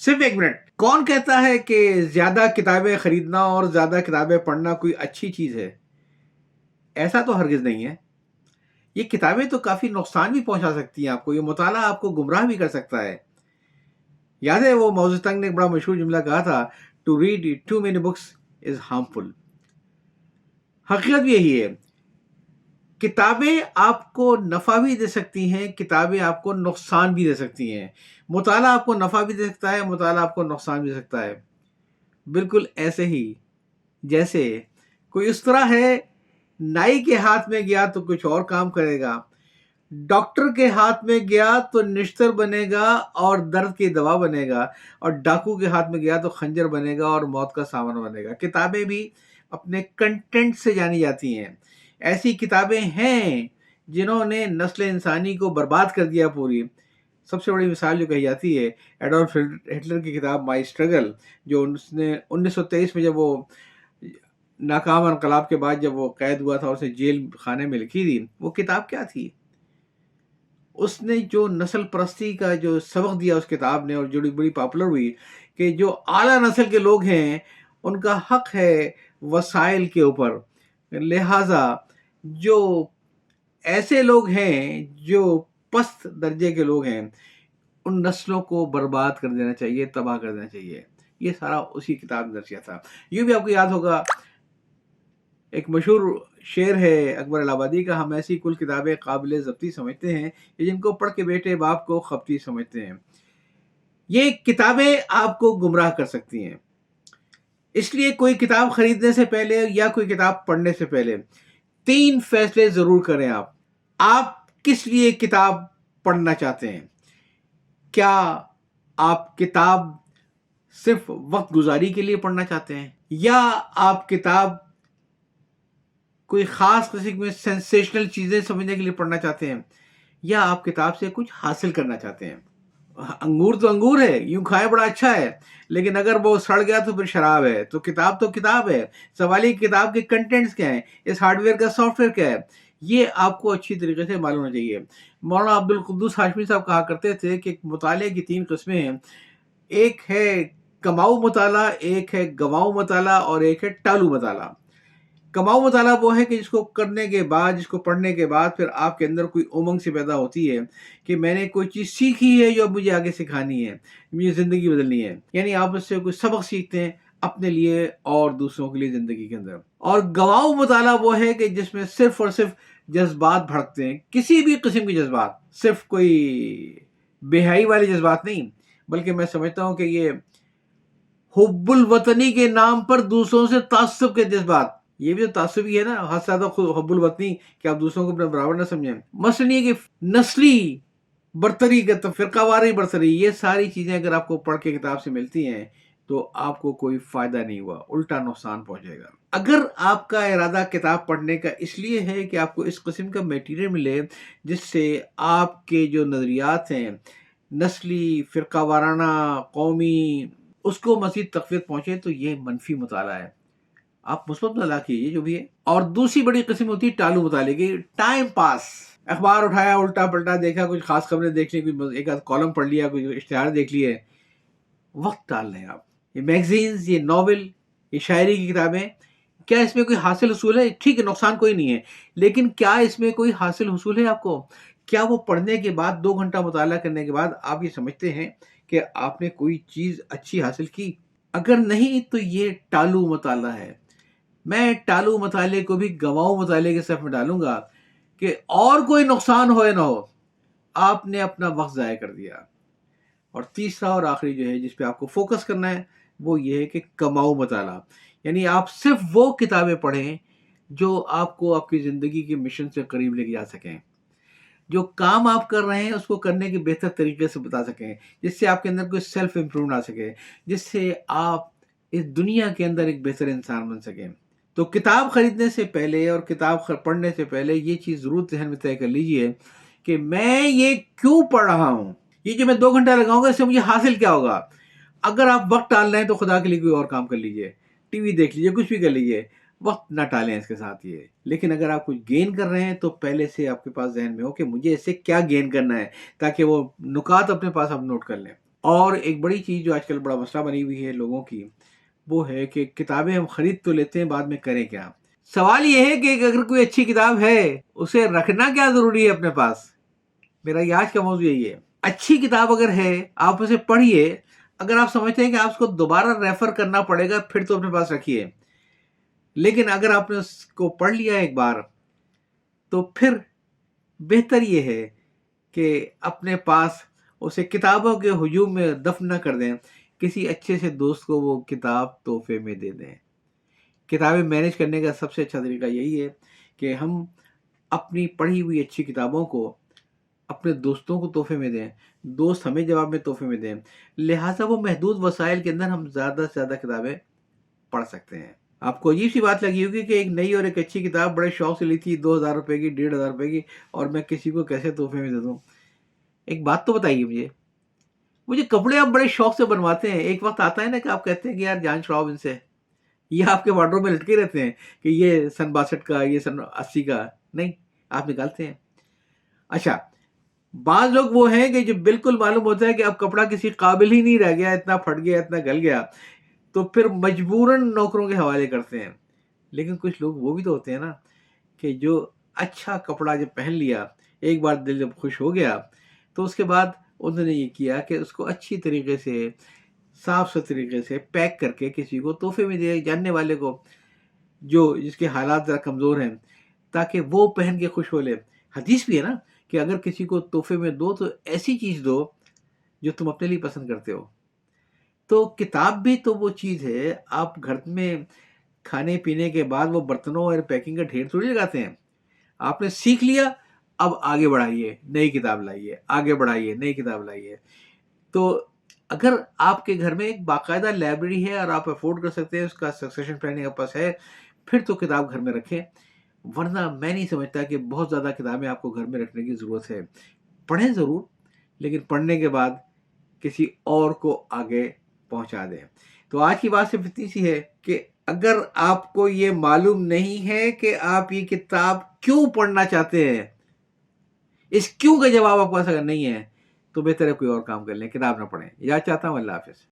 सिर्फ 1 मिनट। कौन कहता है कि ज्यादा किताबें खरीदना और ज्यादा किताबें पढ़ना कोई अच्छी चीज है? ऐसा तो हरगिज नहीं है। ये किताबें तो काफी नुकसान भी पहुंचा सकती हैं आपको। ये मुताला आपको गुमराह भी कर सकता है। याद है वो माओ तंग ने एक बड़ा मशहूर जुमला कहा था, to read too many books is harmful. हकीकत भी यही है। किताबें आपको नफा भी दे सकती हैं, किताबें आपको नुकसान भी दे सकती हैं। मुताला आपको नफा भी दे सकता है, मुताला आपको नुकसान भी दे सकता है। बिल्कुल ऐसे ही जैसे कोई इस तरह है, नाई के हाथ में गया तो कुछ और काम करेगा, डॉक्टर के हाथ में गया तो निश्तर बनेगा और दर्द की दवा बनेगा, और डाकू के हाथ में गया तो खंजर बनेगा और मौत का सामान बनेगा। किताबें भी अपने कंटेंट से जानी जाती हैं। ऐसी किताबें हैं जिन्होंने नस्ल इंसानी को बर्बाद कर दिया पूरी। सबसे बड़ी मिसाल जो कही जाती है एडोल्फ हिटलर की किताब माई स्ट्रगल, जो उसने 1923 में जब वो नाकाम इनकलाब के बाद जब वो कैद हुआ था, उसे जेल खाने में लिखी थी। वो किताब क्या थी? उसने जो नस्ल परस्ती का जो सबक दिया उस किताब ने, और जो बड़ी पॉपुलर हुई, कि जो आला नस्ल के लोग हैं उनका हक है वसाइल के ऊपर, लिहाजा जो ऐसे लोग हैं जो पस्त दर्जे के लोग हैं उन नस्लों को बर्बाद कर देना चाहिए, तबाह कर देना चाहिए। ये सारा उसी किताब में दर्ज किया था। यूँ भी आपको याद होगा, एक मशहूर शेर है अकबर इलाहाबादी का, हम ऐसी कुल किताबें काबिल ज़ब्ती समझते हैं कि जिनको पढ़ के बेटे बाप को खपती समझते हैं। ये किताबें आपको गुमराह कर सकती हैं। इसलिए कोई किताब खरीदने से पहले या कोई किताब पढ़ने से पहले 3 फैसले ज़रूर करें आप। आप किस लिए किताब पढ़ना चाहते हैं? क्या आप किताब सिर्फ वक्त गुजारी के लिए पढ़ना चाहते हैं, या आप किताब कोई खास किस्म में सेंसेशनल चीजें समझने के लिए पढ़ना चाहते हैं, या आप किताब से कुछ हासिल करना चाहते हैं? अंगूर तो अंगूर है, यूं खाए बड़ा अच्छा है, लेकिन अगर वो सड़ गया तो फिर शराब है। तो किताब है। सवाल है किताब के कंटेंट्स क्या हैं, इस हार्डवेयर का सॉफ्टवेयर क्या है, ये आपको अच्छी तरीके से मालूम होना चाहिए। मौलाना अब्दुल कुद्दूस हाशमी साहब कहा करते थे कि मुताले की 3 किस्में हैं। एक है कमाऊ मुताला, एक है गवाऊ मुताला, और एक है टालू मुताला। कमाऊ मुताला वो है कि जिसको करने के बाद, जिसको पढ़ने के बाद फिर आपके अंदर कोई उमंग सी पैदा होती है कि मैंने कोई चीज़ सीखी है जो अब मुझे आगे सिखानी है, मुझे ज़िंदगी बदलनी है। यानी आप उससे कोई सबक सीखते हैं अपने लिए और दूसरों के लिए ज़िंदगी के अंदर। और गवाऊ मुताला वो है कि जिसमें सिर्फ़ और सिर्फ़ जज़्बात भड़कते हैं, किसी भी किस्म के जज़्बात, सिर्फ़ कोई बेहयाई वाले जज़्बात नहीं, बल्कि मैं समझता हूँ कि ये हुब्बुल वतनी के नाम पर दूसरों से ताज्जुब के जज़्बात, ये भी तो ताज्जुब ही है ना, हद से ज़्यादा हुब्बुल वतनी कि आप दूसरों को अपने बराबर ना समझें। मसलन ये कि नस्ली बर्तरी का तो फ़िरकावारी बर्तरी, ये सारी चीज़ें अगर आपको पढ़ के किताब से मिलती हैं तो आपको कोई फ़ायदा नहीं हुआ, उल्टा नुकसान पहुँचेगा। अगर आपका इरादा किताब पढ़ने का इसलिए है कि आपको इस किस्म का मटेरियल मिले जिससे आपके जो नज़रियात हैं नस्ली, फ़िरकावाराना, कौमी, उसको मज़ीद तक़वियत पहुँचे, तो ये मनफ़ी मुताला है। आप मुस्बत मुताला कीजिए जो भी है। और दूसरी बड़ी किस्म होती है टालू मुताले की, टाइम पास। अखबार उठाया, उल्टा-पलटा देखा, कुछ ख़ास खबरें देख ली, कोई एक आध कॉलम पढ़ लिया, कोई इश्तिहार देख लिए, वक़्त टाल रहे हैं आप। ये मैगज़ीन्स, ये नॉवेल, ये शायरी की किताबें, क्या इसमें कोई हासिल-हुसूल है? ठीक है, नुकसान कोई नहीं है, लेकिन क्या इसमें कोई हासिल-हुसूल है आपको? क्या वो पढ़ने के बाद, 2 घंटा मुताला करने के बाद आप ये समझते हैं कि आपने कोई चीज़ अच्छी हासिल की? अगर नहीं तो ये टालू मुताला है। मैं टालू मताले को भी गँवाऊ मताले के सफ़ में डालूँगा कि और कोई नुकसान हो या ना हो, आपने अपना वक़्त ज़ाया कर दिया। और तीसरा और आखिरी जो है जिस पे आपको फ़ोकस करना है, वो ये है कि कमाऊ मताला। यानी आप सिर्फ़ वो किताबें पढ़ें जो आपको आपकी ज़िंदगी के मिशन से करीब लेके जा सकें। जो काम आप कर रहे हैं उसको करने के बेहतर तरीके से बता सकें, जिससे आपके अंदर कोई सेल्फ़ इम्प्रूवमेंट आ सके, जिससे आप इस दुनिया के अंदर एक बेहतर इंसान बन सकें। तो किताब खरीदने से पहले और किताब पढ़ने से पहले ये चीज़ ज़रूर ज़हन में तय कर लीजिए कि मैं ये क्यों पढ़ रहा हूँ? ये जो मैं 2 घंटा लगाऊँगा इससे मुझे हासिल क्या होगा? अगर आप वक़्त टाल रहे हैं तो खुदा के लिए कोई और काम कर लीजिए, टीवी देख लीजिए, कुछ भी कर लीजिए, वक़्त ना टालें इसके साथ ये। लेकिन अगर आप कुछ गेन कर रहे हैं तो पहले से आपके पास ज़हन में हो कि मुझे इससे क्या गेन करना है, ताकि वो नुकात अपने पास आप नोट कर लें। اور ایک بڑی چیز جو آج کل بڑا مسئلہ بنی ہوئی ہے لوگوں کی، وہ ہے کہ کتابیں ہم خرید تو لیتے ہیں، بعد میں کریں کیا؟ سوال یہ ہے کہ اگر کوئی اچھی کتاب ہے، اسے رکھنا کیا ضروری ہے اپنے پاس؟ میرا یہ آج کا موضوع یہی ہے۔ اچھی کتاب اگر ہے، آپ اسے پڑھیے، اگر آپ سمجھتے ہیں کہ آپ اس کو دوبارہ ریفر کرنا پڑے گا، پھر تو اپنے پاس رکھیے، لیکن اگر آپ نے اس کو پڑھ لیا ایک بار، تو پھر بہتر یہ ہے کہ اپنے پاس اسے کتابوں کے ہجوم میں دفن نہ کر دیں، کسی اچھے سے دوست کو وہ کتاب تحفے میں دے دیں۔ کتابیں مینیج کرنے کا سب سے اچھا طریقہ یہی ہے کہ ہم اپنی پڑھی ہوئی اچھی کتابوں کو اپنے دوستوں کو تحفے میں دیں، دوست ہمیں جواب میں تحفے میں دیں، لہٰذا وہ محدود وسائل کے اندر ہم زیادہ سے زیادہ کتابیں پڑھ سکتے ہیں۔ آپ کو عجیب سی بات لگی ہوگی کہ ایک نئی اور ایک اچھی کتاب بڑے شوق سے لی تھی، 2000 روپے کی، 1500 روپے کی، اور میں کسی کو کیسے تحفے میں دے دوں؟ ایک بات تو بتائیے مجھے کپڑے آپ بڑے شوق سے بنواتے ہیں، ایک وقت آتا ہے نا کہ آپ کہتے ہیں کہ یار جان چھڑاؤ ان سے، یہ آپ کے وارڈروب میں لٹکے رہتے ہیں کہ یہ سن 62 کا، یہ سن 80 کا، نہیں، آپ نکالتے ہیں۔ اچھا، بعض لوگ وہ ہیں کہ جو بالکل معلوم ہوتا ہے کہ اب کپڑا کسی قابل ہی نہیں رہ گیا، اتنا پھٹ گیا، اتنا گل گیا، تو پھر مجبوراً نوکروں کے حوالے کرتے ہیں۔ لیکن کچھ لوگ وہ بھی تو ہوتے ہیں نا کہ جو اچھا کپڑا جب پہن لیا، ایک بار دل جب خوش ہو گیا، تو اس کے بعد انہوں نے یہ کیا کہ اس کو اچھی طریقے سے، صاف ستھرے طریقے سے پیک کر کے کسی کو تحفے میں دیا، جاننے والے کو، جو جس کے حالات ذرا کمزور ہیں، تاکہ وہ پہن کے خوش ہو لے۔ حدیث بھی ہے نا کہ اگر کسی کو تحفے میں دو تو ایسی چیز دو جو تم اپنے لیے پسند کرتے ہو۔ تو کتاب بھی تو وہ چیز ہے، آپ گھر میں کھانے پینے کے بعد وہ برتنوں اور پیکنگ کا ڈھیر تھوڑی لگاتے ہیں۔ آپ نے سیکھ لیا، اب آگے بڑھائیے، نئی کتاب لائیے، آگے بڑھائیے، نئی کتاب لائیے۔ تو اگر آپ کے گھر میں ایک باقاعدہ لائبریری ہے اور آپ افورڈ کر سکتے ہیں، اس کا سکسیشن پلاننگ آپ پاس ہے، پھر تو کتاب گھر میں رکھیں، ورنہ میں نہیں سمجھتا کہ بہت زیادہ کتابیں آپ کو گھر میں رکھنے کی ضرورت ہے۔ پڑھیں ضرور، لیکن پڑھنے کے بعد کسی اور کو آگے پہنچا دیں۔ تو آج کی بات صرف اتنی سی ہے کہ اگر آپ کو یہ معلوم نہیں ہے کہ آپ یہ کتاب کیوں پڑھنا چاہتے ہیں، اس کیوں کا جواب آپ کے پاس اگر نہیں ہے، تو بہتر ہے کوئی اور کام کر لیں، کتاب نہ پڑھیں۔ یاد چاہتا ہوں۔ اللہ حافظ۔